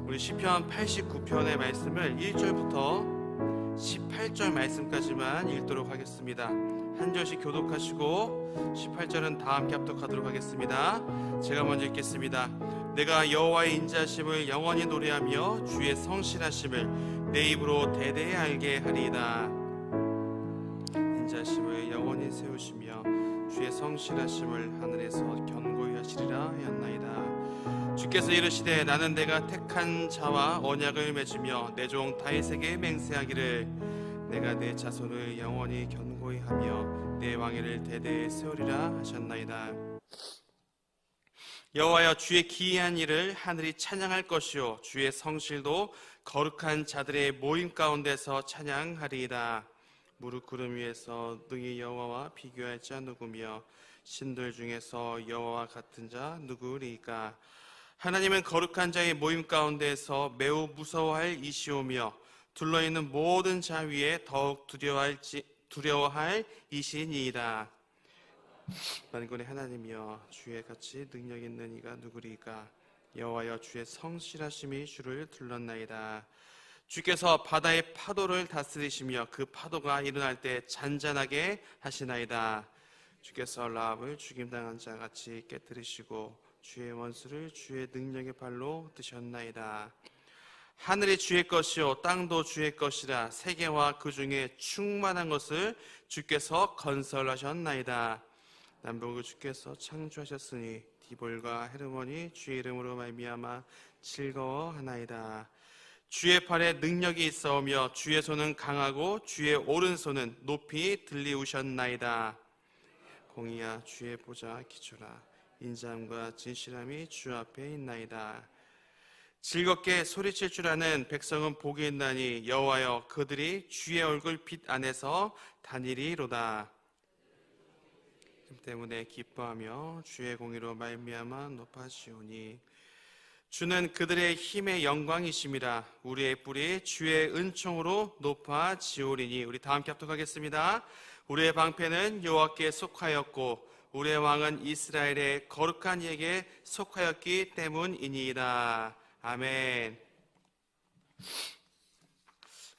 우리 시편 89편의 말씀을 1절부터 18절 말씀까지만 읽도록 하겠습니다. 한 절씩 교독하시고 18절은 다 함께 합독하도록 하겠습니다. 제가 먼저 읽겠습니다. 내가 여호와의 인자심을 영원히 노래하며 주의 성실하심을 내 입으로 대대히 알게 하리이다. 인자심을 영원히 세우시며 주의 성실하심을 하늘에서 견고히 하시리라 하였나이다. 주께서 이르시되 나는 내가 택한 자와 언약을 맺으며 내 종 다윗에게 맹세하기를 내가 내 자손을 영원히 견고히 하며 내 왕위를 대대히 세우리라 하셨나이다. 여호와여, 주의 기이한 일을 하늘이 찬양할 것이요 주의 성실도 거룩한 자들의 모임 가운데서 찬양하리이다. 무릇 구름 위에서 능히 여호와와 비교할 자 누구며 신들 중에서 여호와와 같은 자 누구리까? 하나님은 거룩한 자의 모임 가운데서 매우 무서워할 이시오며 둘러있는 모든 자 위에 더욱 두려워할 이시니이다. 만군의 하나님이여, 주의 같이 능력 있는 이가 누구리까? 여호와여, 주의 성실하심이 주를 둘렀나이다. 주께서 바다의 파도를 다스리시며 그 파도가 일어날 때 잔잔하게 하시나이다. 주께서 라합을 죽임당한 자같이 깨뜨리시고 주의 원수를 주의 능력의 발로 드셨나이다. 하늘이 주의 것이요 땅도 주의 것이라. 세계와 그 중에 충만한 것을 주께서 건설하셨나이다. 남북을 주께서 창조하셨으니 디볼과 헤르몬이 주의 이름으로 말미암아 즐거워하나이다. 주의 팔에 능력이 있어오며 주의 손은 강하고 주의 오른손은 높이 들리우셨나이다. 공의야, 주의 보좌 기초라. 인자함과 진실함이 주 앞에 있나이다. 즐겁게 소리칠 줄 아는 백성은 복이 있나니 여호와여, 그들이 주의 얼굴 빛 안에서 다니리로다. 때문에 기뻐하며 주의 공의로 말미암아 높아지오니 주는 그들의 힘의 영광이심이라. 우리의 뿔이 주의 은총으로 높아지오리니. 우리 다 함께 합독하겠습니다. 우리의 방패는 여호와께 속하였고 우리의 왕은 이스라엘의 거룩한 이에게 속하였기 때문이니이다. 아멘.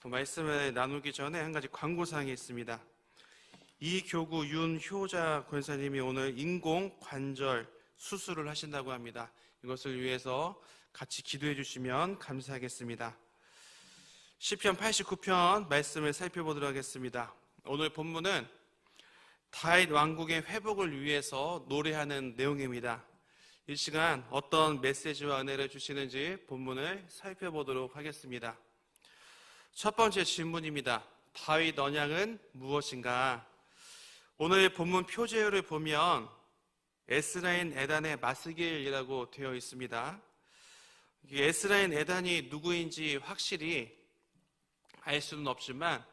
말씀을 나누기 전에 한 가지 광고사항이 있습니다. 이 교구 윤효자 권사님이 오늘 인공 관절 수술을 하신다고 합니다. 이것을 위해서 같이 기도해 주시면 감사하겠습니다. 시편 89편 말씀을 살펴보도록 하겠습니다. 오늘 본문은 다윗 왕국의 회복을 위해서 노래하는 내용입니다. 이 시간 어떤 메시지와 은혜를 주시는지 본문을 살펴보도록 하겠습니다. 첫 번째 질문입니다. 다윗 언약은 무엇인가? 오늘 본문 표제어를 보면 에스라인 에단의 마스길이라고 되어 있습니다. 에스라인 에단이 누구인지 확실히 알 수는 없지만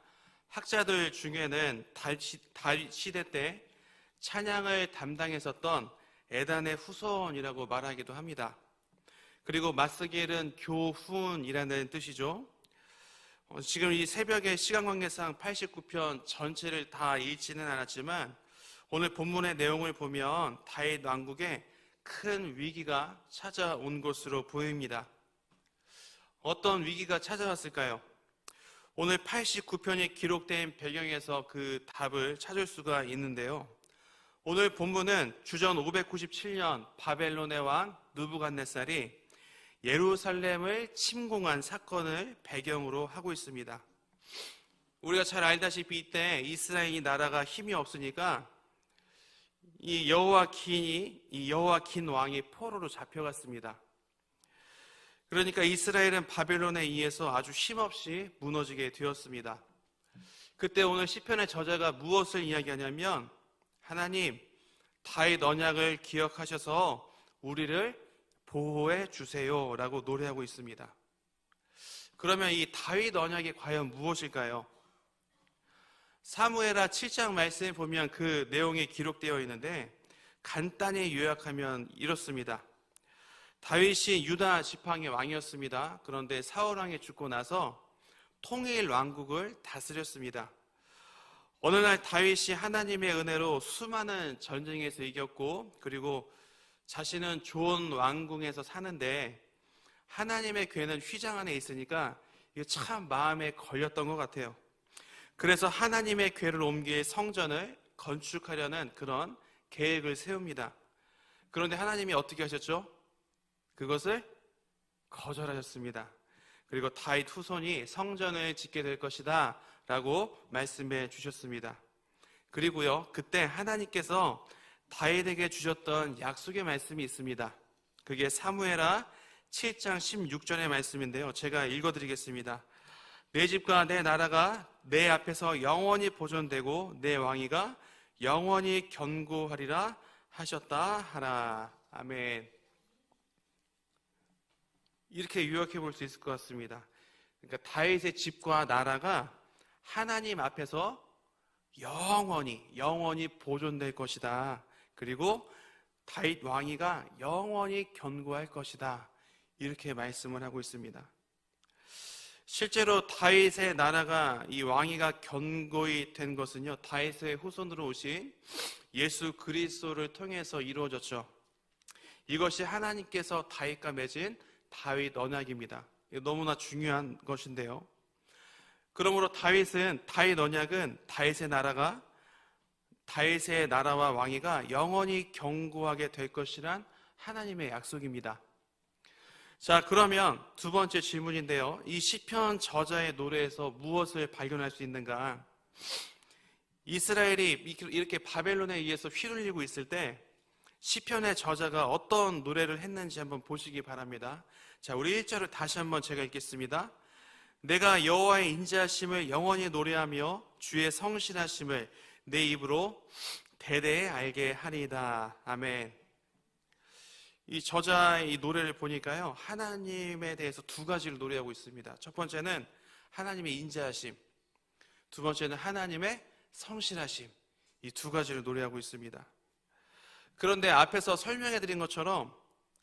학자들 중에는 다윗 시대 때 찬양을 담당했었던 에단의 후손이라고 말하기도 합니다. 그리고 마스길은 교훈이라는 뜻이죠. 지금 이 새벽에 시간 관계상 89편 전체를 다 읽지는 않았지만 오늘 본문의 내용을 보면 다윗 왕국에 큰 위기가 찾아온 것으로 보입니다. 어떤 위기가 찾아왔을까요? 오늘 89편이 기록된 배경에서 그 답을 찾을 수가 있는데요. 오늘 본문은 주전 597년 바벨론의 왕 느부갓네살이 예루살렘을 침공한 사건을 배경으로 하고 있습니다. 우리가 잘 알다시피 이때 이스라엘 나라가 힘이 없으니까 이 여호와킨 왕이 포로로 잡혀갔습니다. 그러니까 이스라엘은 바벨론에 의해서 아주 힘없이 무너지게 되었습니다. 그때 오늘 시편의 저자가 무엇을 이야기하냐면 하나님, 다윗 언약을 기억하셔서 우리를 보호해 주세요 라고 노래하고 있습니다. 그러면 이 다윗 언약이 과연 무엇일까요? 사무엘하 7장 말씀에 보면 그 내용이 기록되어 있는데 간단히 요약하면 이렇습니다. 다윗이 유다 지팡의 왕이었습니다. 그런데 사울 왕이 죽고 나서 통일 왕국을 다스렸습니다. 어느 날 다윗이 하나님의 은혜로 수많은 전쟁에서 이겼고 그리고 자신은 좋은 왕궁에서 사는데 하나님의 괴는 휘장 안에 있으니까 이게 참 마음에 걸렸던 것 같아요. 그래서 하나님의 괴를 옮길 성전을 건축하려는 그런 계획을 세웁니다. 그런데 하나님이 어떻게 하셨죠? 그것을 거절하셨습니다. 그리고 다윗 후손이 성전을 짓게 될 것이다 라고 말씀해 주셨습니다. 그리고요, 그때 하나님께서 다윗에게 주셨던 약속의 말씀이 있습니다. 그게 사무엘하 7장 16절의 말씀인데요, 제가 읽어드리겠습니다. 내 집과 내 나라가 내 앞에서 영원히 보존되고 내 왕위가 영원히 견고하리라 하셨다 하라. 아멘. 이렇게 요약해 볼 수 있을 것 같습니다. 그러니까 다윗의 집과 나라가 하나님 앞에서 영원히 보존될 것이다. 그리고 다윗 왕위가 영원히 견고할 것이다. 이렇게 말씀을 하고 있습니다. 실제로 다윗의 나라가, 이 왕위가 견고히 된 것은요, 다윗의 후손으로 오신 예수 그리스도를 통해서 이루어졌죠. 이것이 하나님께서 다윗과 맺은 다윗 언약입니다. 너무나 중요한 것인데요, 그러므로 다윗 언약은 다윗의 나라와 왕위가 영원히 견고하게 될 것이란 하나님의 약속입니다. 자, 그러면 두 번째 질문인데요, 이 시편 저자의 노래에서 무엇을 발견할 수 있는가? 이스라엘이 이렇게 바벨론에 의해서 휘둘리고 있을 때 시편의 저자가 어떤 노래를 했는지 한번 보시기 바랍니다. 자, 우리 1절을 다시 한번 제가 읽겠습니다. 내가 여호와의 인자하심을 영원히 노래하며 주의 성실하심을 내 입으로 대대에 알게 하리이다. 아멘. 이 저자의 이 노래를 보니까요, 하나님에 대해서 두 가지를 노래하고 있습니다. 첫 번째는 하나님의 인자하심, 두 번째는 하나님의 성실하심, 이 두 가지를 노래하고 있습니다. 그런데 앞에서 설명해 드린 것처럼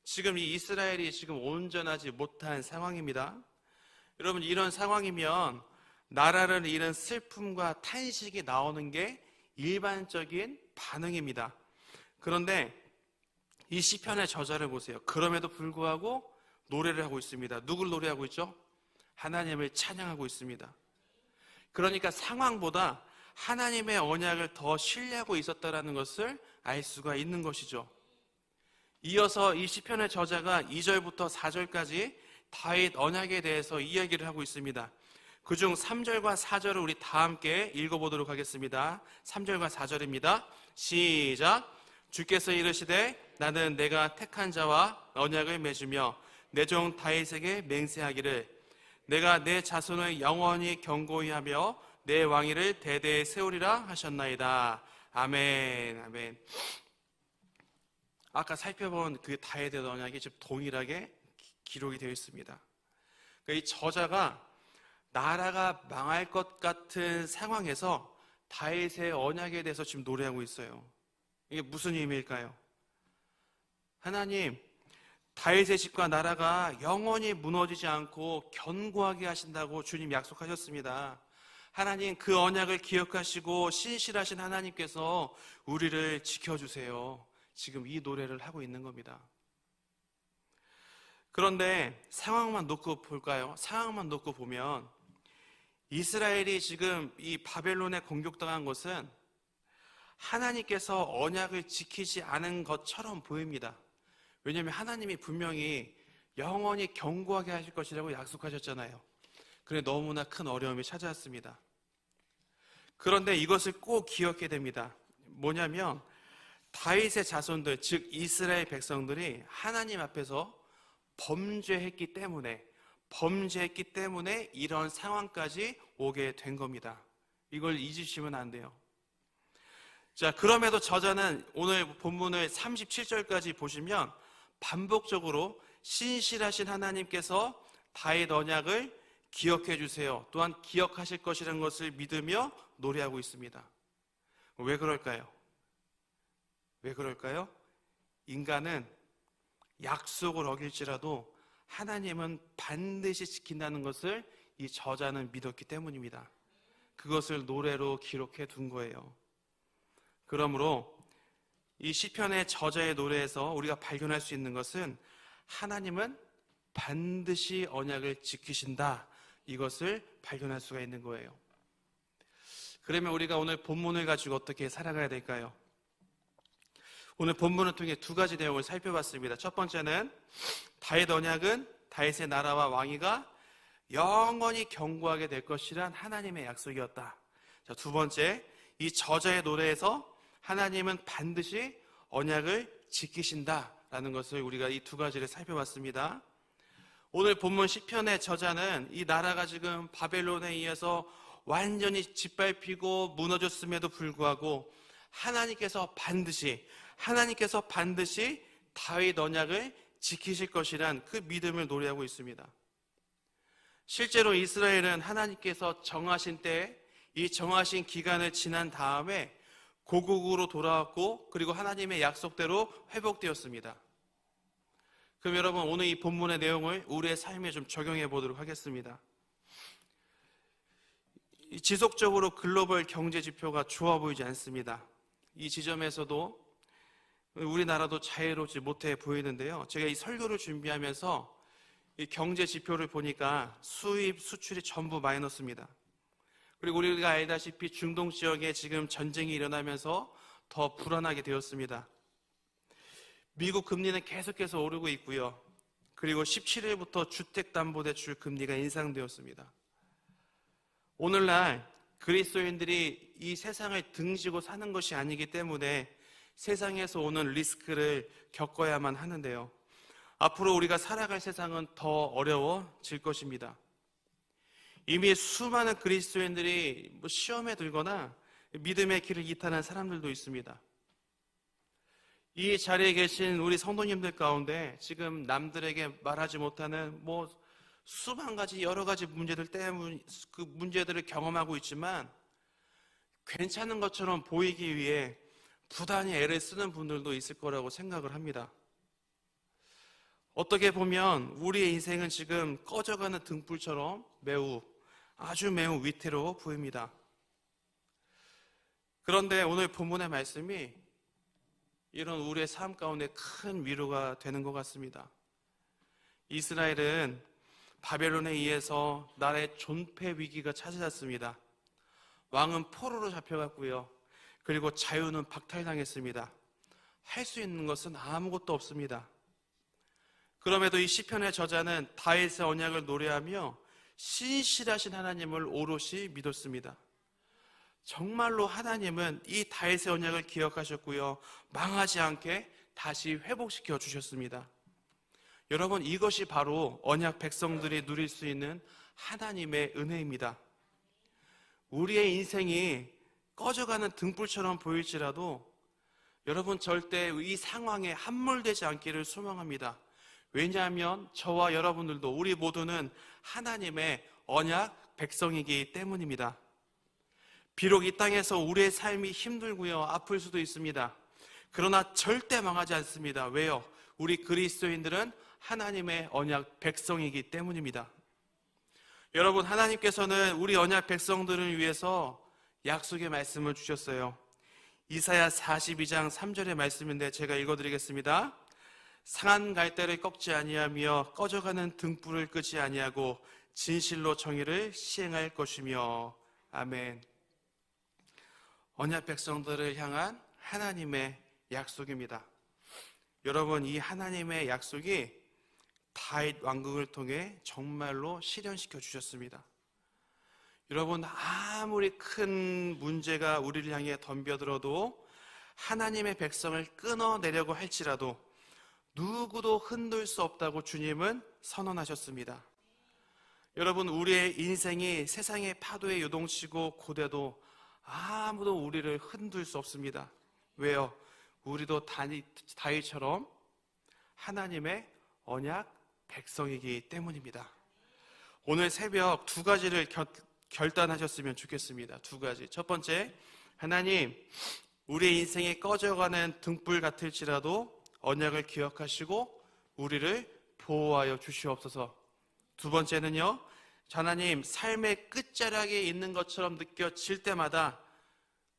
지금 이 이스라엘이 지금 온전하지 못한 상황입니다. 여러분, 이런 상황이면 나라를 잃은 슬픔과 탄식이 나오는 게 일반적인 반응입니다. 그런데 이 시편의 저자를 보세요. 그럼에도 불구하고 노래를 하고 있습니다. 누굴 노래하고 있죠? 하나님을 찬양하고 있습니다. 그러니까 상황보다 하나님의 언약을 더 신뢰하고 있었다는 것을 알 수가 있는 것이죠. 이어서 이 시편의 저자가 2절부터 4절까지 다윗 언약에 대해서 이야기를 하고 있습니다. 그중 3절과 4절을 우리 다 함께 읽어보도록 하겠습니다. 3절과 4절입니다. 시작. 주께서 이르시되 나는 내가 택한 자와 언약을 맺으며 내 종 다윗에게 맹세하기를 내가 내 자손을 영원히 견고히 하며 내 왕위를 대대에 세우리라 하셨나이다. 아멘. 아멘. 아까 살펴본 그 다윗의 언약이 지금 동일하게 기록이 되어 있습니다. 그러니까 이 저자가 나라가 망할 것 같은 상황에서 다윗의 언약에 대해서 지금 노래하고 있어요. 이게 무슨 의미일까요? 하나님, 다윗의 집과 나라가 영원히 무너지지 않고 견고하게 하신다고 주님 약속하셨습니다. 하나님, 그 언약을 기억하시고 신실하신 하나님께서 우리를 지켜주세요. 지금 이 노래를 하고 있는 겁니다. 그런데 상황만 놓고 볼까요? 상황만 놓고 보면 이스라엘이 지금 이 바벨론에 공격당한 것은 하나님께서 언약을 지키지 않은 것처럼 보입니다. 왜냐하면 하나님이 분명히 영원히 견고하게 하실 것이라고 약속하셨잖아요. 그런데 너무나 큰 어려움이 찾아왔습니다. 그런데 이것을 꼭 기억해야 됩니다. 뭐냐면 다윗의 자손들, 즉 이스라엘 백성들이 하나님 앞에서 범죄했기 때문에 이런 상황까지 오게 된 겁니다. 이걸 잊으시면 안 돼요. 자, 그럼에도 저자는 오늘 본문을 37절까지 보시면 반복적으로 신실하신 하나님께서 다윗 언약을 기억해 주세요, 또한 기억하실 것이라는 것을 믿으며 노래하고 있습니다. 왜 그럴까요? 인간은 약속을 어길지라도 하나님은 반드시 지킨다는 것을 이 저자는 믿었기 때문입니다. 그것을 노래로 기록해 둔 거예요. 그러므로 이 시편의 저자의 노래에서 우리가 발견할 수 있는 것은 하나님은 반드시 언약을 지키신다, 이것을 발견할 수가 있는 거예요. 그러면 우리가 오늘 본문을 가지고 어떻게 살아가야 될까요? 오늘 본문을 통해 두 가지 내용을 살펴봤습니다. 첫 번째는 다윗 언약은 다윗의 나라와 왕위가 영원히 견고하게 될 것이란 하나님의 약속이었다. 자, 두 번째, 이 저자의 노래에서 하나님은 반드시 언약을 지키신다라는 것을 우리가 이 두 가지를 살펴봤습니다. 오늘 본문 시편의 저자는 이 나라가 지금 바벨론에 의해서 완전히 짓밟히고 무너졌음에도 불구하고 하나님께서 반드시 다윗 언약을 지키실 것이란 그 믿음을 노래하고 있습니다. 실제로 이스라엘은 하나님께서 정하신 때에 이 정하신 기간을 지난 다음에 고국으로 돌아왔고, 그리고 하나님의 약속대로 회복되었습니다. 그럼 여러분, 오늘 이 본문의 내용을 우리의 삶에 좀 적용해 보도록 하겠습니다. 지속적으로 글로벌 경제 지표가 좋아 보이지 않습니다. 이 지점에서도 우리나라도 자유롭지 못해 보이는데요. 제가 이 설교를 준비하면서 이 경제 지표를 보니까 수입, 수출이 전부 마이너스입니다. 그리고 우리가 알다시피 중동 지역에 지금 전쟁이 일어나면서 더 불안하게 되었습니다. 미국 금리는 계속해서 오르고 있고요. 그리고 17일부터 주택담보대출 금리가 인상되었습니다. 오늘날 그리스도인들이 이 세상을 등지고 사는 것이 아니기 때문에 세상에서 오는 리스크를 겪어야만 하는데요. 앞으로 우리가 살아갈 세상은 더 어려워질 것입니다. 이미 수많은 그리스도인들이 시험에 들거나 믿음의 길을 이탈한 사람들도 있습니다. 이 자리에 계신 우리 성도님들 가운데 지금 남들에게 말하지 못하는 수만 가지 여러 가지 문제들 때문에 그 문제들을 경험하고 있지만 괜찮은 것처럼 보이기 위해 부단히 애를 쓰는 분들도 있을 거라고 생각을 합니다. 어떻게 보면 우리의 인생은 지금 꺼져가는 등불처럼 아주 매우 위태로워 보입니다. 그런데 오늘 본문의 말씀이 이런 우리의 삶 가운데 큰 위로가 되는 것 같습니다. 이스라엘은 바벨론에 의해서 나라의 존폐 위기가 찾아왔습니다. 왕은 포로로 잡혀갔고요. 그리고 자유는 박탈당했습니다. 할 수 있는 것은 아무것도 없습니다. 그럼에도 이 시편의 저자는 다윗의 언약을 노래하며 신실하신 하나님을 오롯이 믿었습니다. 정말로 하나님은 이 다윗의 언약을 기억하셨고요. 망하지 않게 다시 회복시켜 주셨습니다. 여러분, 이것이 바로 언약 백성들이 누릴 수 있는 하나님의 은혜입니다. 우리의 인생이 꺼져가는 등불처럼 보일지라도 여러분, 절대 이 상황에 함몰되지 않기를 소망합니다. 왜냐하면 저와 여러분들도, 우리 모두는 하나님의 언약 백성이기 때문입니다. 비록 이 땅에서 우리의 삶이 힘들고요, 아플 수도 있습니다. 그러나 절대 망하지 않습니다. 왜요? 우리 그리스도인들은 하나님의 언약 백성이기 때문입니다. 여러분, 하나님께서는 우리 언약 백성들을 위해서 약속의 말씀을 주셨어요. 이사야 42장 3절의 말씀인데 제가 읽어드리겠습니다. 상한 갈대를 꺾지 아니하며 꺼져가는 등불을 끄지 아니하고 진실로 정의를 시행할 것이며. 아멘. 언약 백성들을 향한 하나님의 약속입니다. 여러분, 이 하나님의 약속이 다윗 왕국을 통해 정말로 실현시켜 주셨습니다. 여러분, 아무리 큰 문제가 우리를 향해 덤벼들어도 하나님의 백성을 끊어내려고 할지라도 누구도 흔들 수 없다고 주님은 선언하셨습니다. 여러분, 우리의 인생이 세상의 파도에 요동치고 고대도 아무도 우리를 흔들 수 없습니다. 왜요? 우리도 다윗처럼 하나님의 언약 백성이기 때문입니다. 오늘 새벽 두 가지를 결단하셨으면 좋겠습니다. 두 가지. 첫 번째, 하나님, 우리의 인생에 꺼져가는 등불 같을지라도 언약을 기억하시고 우리를 보호하여 주시옵소서. 두 번째는요, 하나님, 삶의 끝자락에 있는 것처럼 느껴질 때마다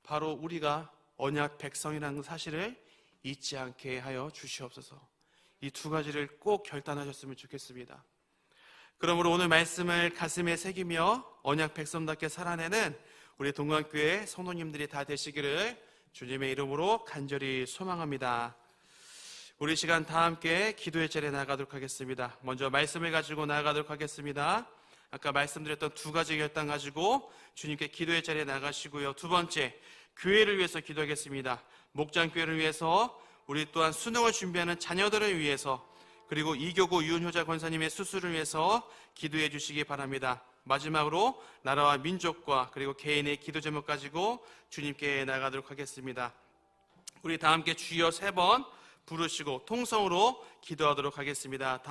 바로 우리가 언약 백성이라는 사실을 잊지 않게 하여 주시옵소서. 이 두 가지를 꼭 결단하셨으면 좋겠습니다. 그러므로 오늘 말씀을 가슴에 새기며 언약 백성답게 살아내는 우리 동강교회 성도님들이 다 되시기를 주님의 이름으로 간절히 소망합니다. 우리 시간 다 함께 기도의 자리에 나아가도록 하겠습니다. 먼저 말씀을 가지고 나아가도록 하겠습니다. 아까 말씀드렸던 두 가지 결단 가지고 주님께 기도의 자리에 나가시고요. 두 번째, 교회를 위해서 기도하겠습니다. 목장교회를 위해서, 우리 또한 수능을 준비하는 자녀들을 위해서, 그리고 이교구 유은효자 권사님의 수술을 위해서 기도해 주시기 바랍니다. 마지막으로 나라와 민족과 그리고 개인의 기도 제목 가지고 주님께 나가도록 하겠습니다. 우리 다 함께 주여 3번 부르시고 통성으로 기도하도록 하겠습니다.